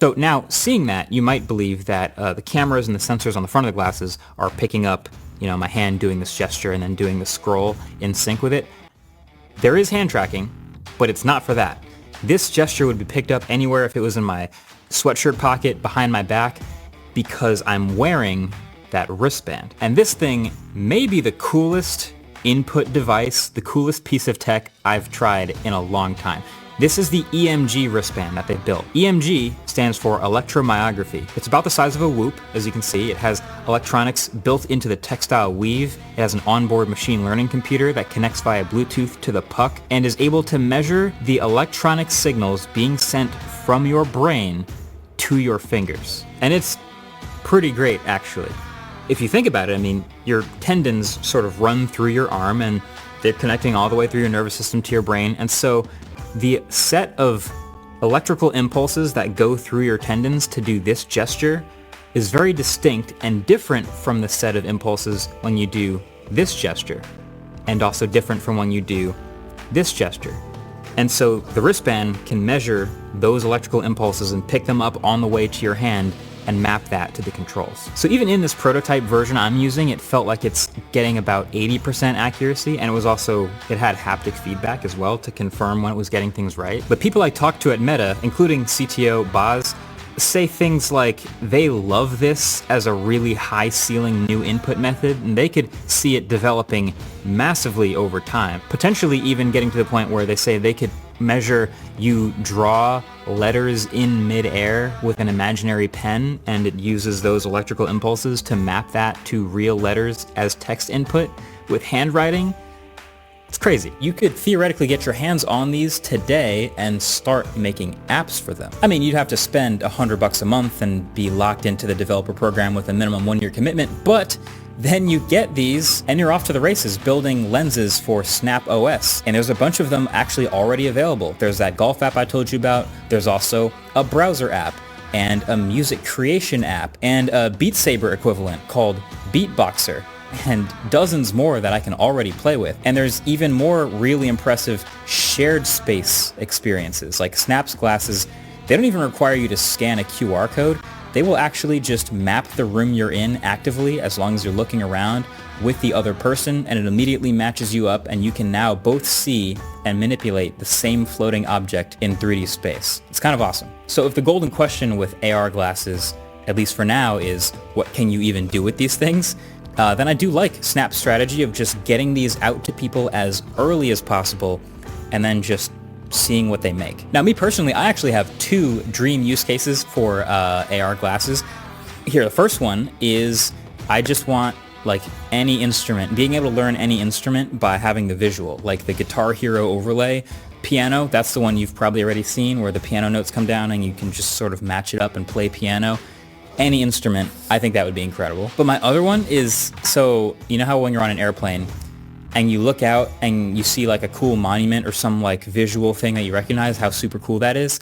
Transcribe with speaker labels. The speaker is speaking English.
Speaker 1: So now, seeing that, you might believe that the cameras and the sensors on the front of the glasses are picking up, my hand doing this gesture and then doing the scroll in sync with it. There is hand tracking, but it's not for that. This gesture would be picked up anywhere if it was in my sweatshirt pocket behind my back because I'm wearing that wristband. And this thing may be the coolest input device, the coolest piece of tech I've tried in a long time. This is the EMG wristband that they built. EMG stands for electromyography. It's about the size of a Whoop, as you can see. It has electronics built into the textile weave. It has an onboard machine learning computer that connects via Bluetooth to the puck and is able to measure the electronic signals being sent from your brain to your fingers. And it's pretty great, actually. If you think about it, your tendons sort of run through your arm and they're connecting all the way through your nervous system to your brain. And so the set of electrical impulses that go through your tendons to do this gesture is very distinct and different from the set of impulses when you do this gesture, and also different from when you do this gesture. And so the wristband can measure those electrical impulses and pick them up on the way to your hand and map that to the controls. So even in this prototype version I'm using, it felt like it's getting about 80% accuracy, and it had haptic feedback as well to confirm when it was getting things right. But people I talked to at Meta, including CTO Boz, say things like they love this as a really high ceiling new input method, and they could see it developing massively over time, potentially even getting to the point where they say they could measure you draw letters in midair with an imaginary pen, and it uses those electrical impulses to map that to real letters as text input with handwriting. It's crazy. You could theoretically get your hands on these today and start making apps for them. You'd have to spend $100 a month and be locked into the developer program with a minimum 1-year commitment, but then you get these and you're off to the races building lenses for Snap OS. And there's a bunch of them actually already available. There's that golf app I told you about. There's also a browser app and a music creation app and a Beat Saber equivalent called Beatboxer, and dozens more that I can already play with. And there's even more really impressive shared space experiences. Like Snap's glasses, they don't even require you to scan a QR code. They will actually just map the room you're in actively as long as you're looking around with the other person, and it immediately matches you up, and you can now both see and manipulate the same floating object in 3D space. It's kind of awesome. So if the golden question with AR glasses, at least for now, is what can you even do with these things? Then I do like Snap's strategy of just getting these out to people as early as possible and then just seeing what they make. Now, me personally, I actually have 2 dream use cases for AR glasses. Here, the first one is I just want any instrument, being able to learn any instrument by having the visual, like the Guitar Hero overlay. Piano, that's the one you've probably already seen where the piano notes come down and you can just sort of match it up and play piano. Any instrument, I think that would be incredible. But my other one is, so you know how when you're on an airplane and you look out and you see a cool monument or some visual thing that you recognize, how super cool that is?